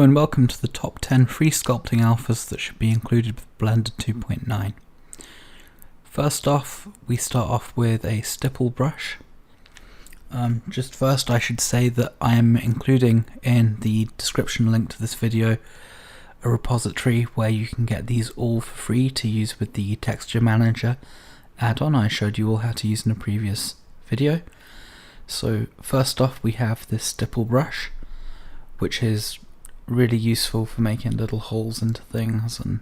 Hello and welcome to the top 10 free sculpting alphas that should be included with Blender 2.9. First off, we start off with a stipple brush. Just first I should say that I am including in the description link to this video a repository where you can get these all for free to use with the texture manager add-on I showed you all how to use in a previous video. So first off we have this stipple brush, which is really useful for making little holes into things and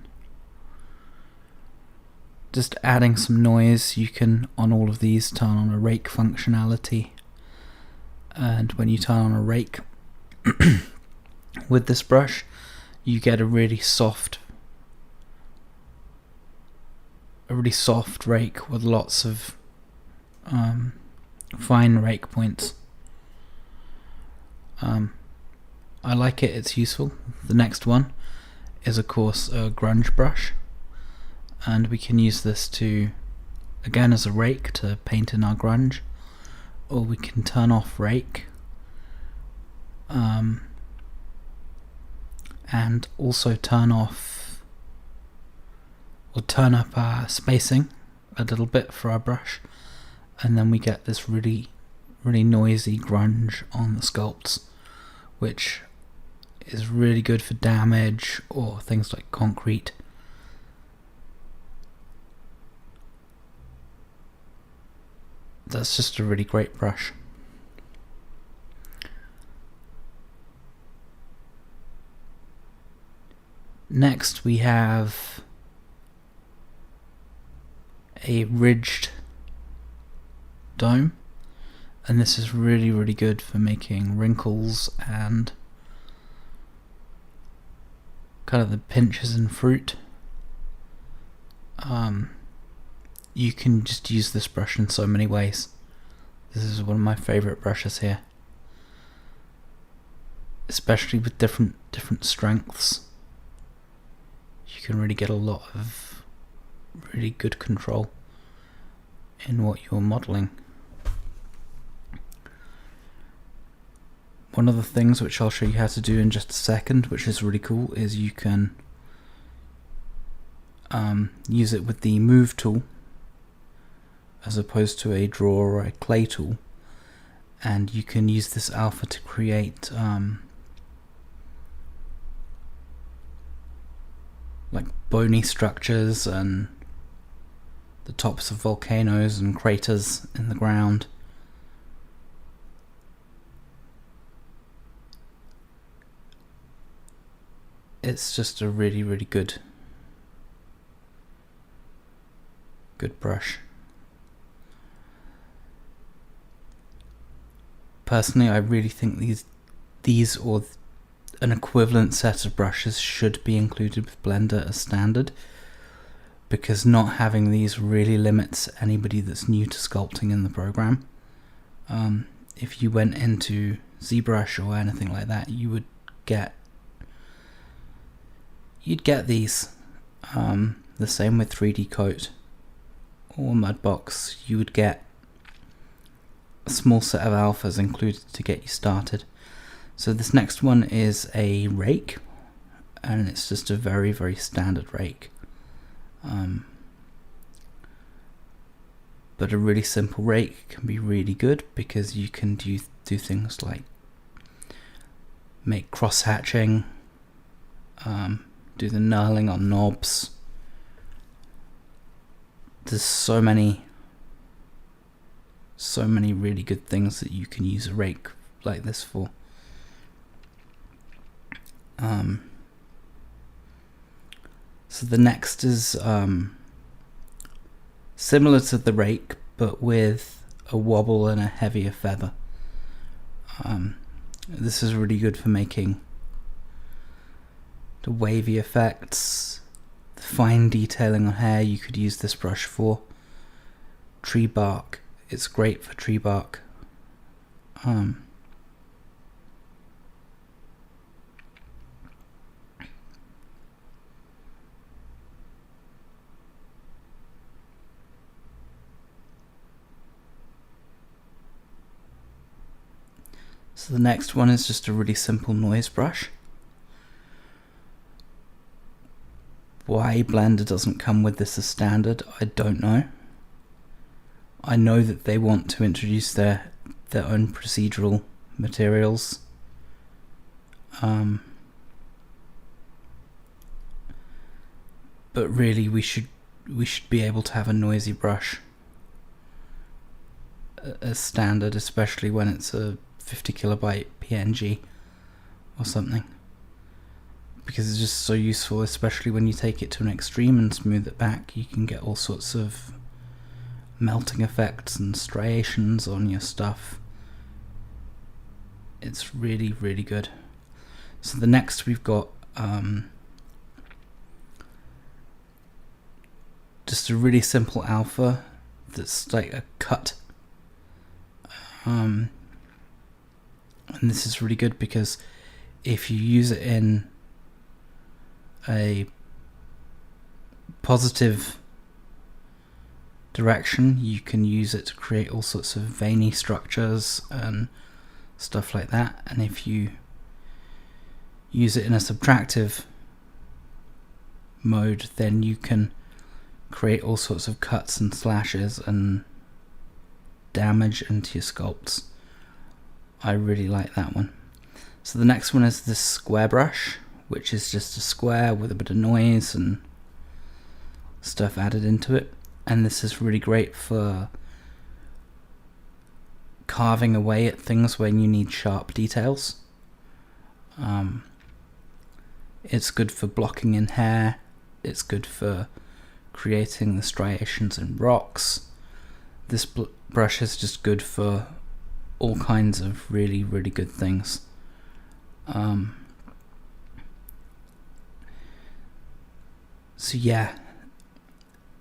just adding some noise. You can, on all of these, turn on a rake functionality, and when you turn on a rake with this brush you get a really soft rake with lots of fine rake points. I like it, it's useful. The next one is of course a grunge brush, and we can use this to, again as a rake, to paint in our grunge, or we can turn off rake and also turn off or turn up our spacing a little bit for our brush, and then we get this really noisy grunge on the sculpts, which is really good for damage or things like concrete. That's just a really great brush. Next we have a ridged dome, and this is really good for making wrinkles and kind of the pinches in fruit. You can just use this brush in so many ways. This is one of my favorite brushes here, especially with different strengths. You can really get a lot of really good control in what you're modeling. One of the things which I'll show you how to do in just a second, which is really cool, is you can use it with the move tool as opposed to a draw or a clay tool, and you can use this alpha to create like bony structures and the tops of volcanoes and craters in the ground. It's just a really good brush. Personally, I really think these or an equivalent set of brushes should be included with Blender as standard, because not having these really limits anybody that's new to sculpting in the program. If you went into Zbrush or anything like that, you'd get these. The same with 3D Coat or Mudbox. You would get a small set of alphas included to get you started. So this next one is a rake, and it's just a very standard rake, but a really simple rake can be really good because you can do things like make cross hatching, do the knurling on knobs. There's so many really good things that you can use a rake like this for. So the next is similar to the rake, but with a wobble and a heavier feather. This is really good for making the wavy effects, the fine detailing on hair. You could use this brush for tree bark. It's great for tree bark. So the next one is just a really simple noise brush. Why Blender doesn't come with this as standard, I don't know. I know that they want to introduce their own procedural materials. But really we should be able to have a noisy brush as standard, especially when it's a 50 kilobyte PNG or something, because it's just so useful, especially when you take it to an extreme and smooth it back. You can get all sorts of melting effects and striations on your stuff. It's really, really good. So the next we've got just a really simple alpha that's like a cut. And this is really good because if you use it in a positive direction, you can use it to create all sorts of veiny structures and stuff like that. And if you use it in a subtractive mode, then you can create all sorts of cuts and slashes and damage into your sculpts. I really like that one. So the next one is this square brush, which is just a square with a bit of noise and stuff added into it. And this is really great for carving away at things when you need sharp details. It's good for blocking in hair. It's good for creating the striations in rocks. This brush is just good for all kinds of really, really good things. So yeah,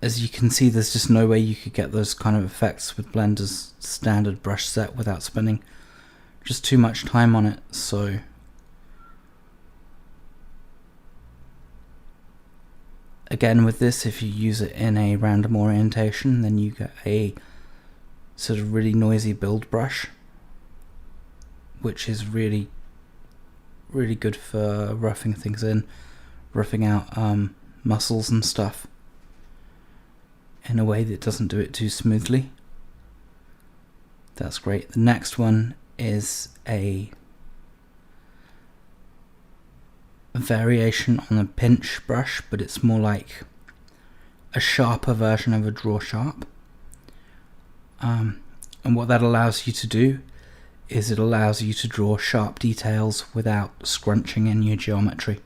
as you can see, there's just no way you could get those kind of effects with Blender's standard brush set without spending just too much time on it. So again, with this, if you use it in a random orientation, then you get a sort of really noisy build brush, which is really, really good for roughing things in, roughing out muscles and stuff in a way that doesn't do it too smoothly. That's great. The next one is a variation on a pinch brush, but it's more like a sharper version of a draw sharp. And what that allows you to do is it allows you to draw sharp details without scrunching in your geometry,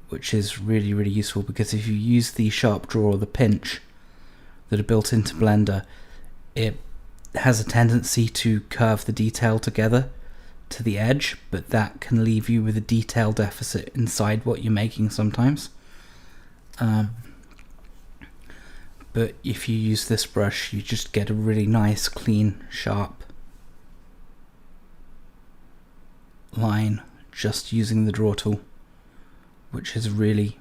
which is really, really useful, because if you use the sharp draw or the pinch that are built into Blender, it has a tendency to curve the detail together to the edge, but that can leave you with a detail deficit inside what you're making sometimes. But if you use this brush, you just get a really nice, clean, sharp line just using the draw tool, which is really,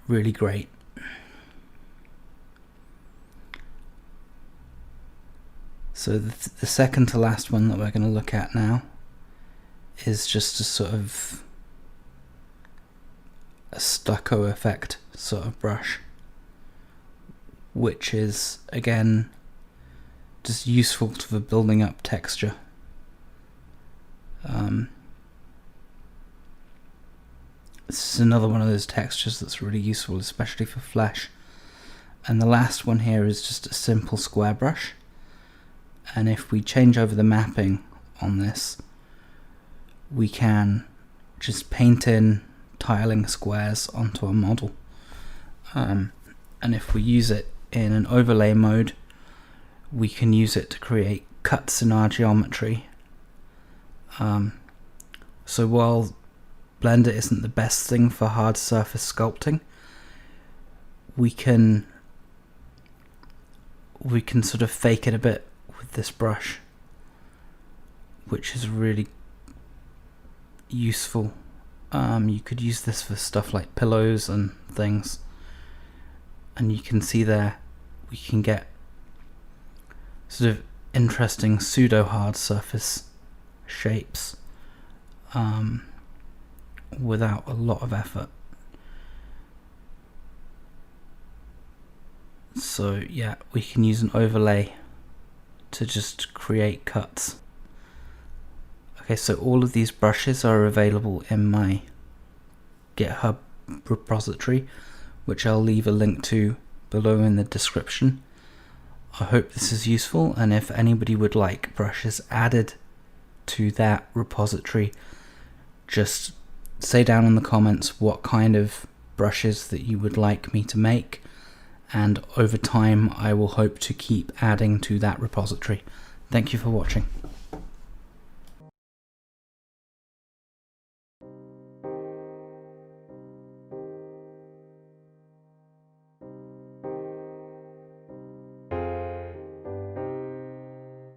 really great. So the second to last one that we're going to look at now is just a sort of a stucco effect sort of brush, which is again just useful for building up texture. This is another one of those textures that's really useful, especially for flesh. And the last one here is just a simple square brush. And if we change over the mapping on this, we can just paint in tiling squares onto a model. And if we use it in an overlay mode, we can use it to create cuts in our geometry. So while Blender isn't the best thing for hard surface sculpting, we can sort of fake it a bit with this brush, which is really useful. You could use this for stuff like pillows and things, and you can see there we can get sort of interesting pseudo hard surface shapes, without a lot of effort. So yeah, we can use an overlay to just create cuts. Okay, so all of these brushes are available in my GitHub repository, which I'll leave a link to below in the description. I hope this is useful, and if anybody would like brushes added to that repository, just say down in the comments what kind of brushes that you would like me to make, and over time I will hope to keep adding to that repository. Thank you for watching.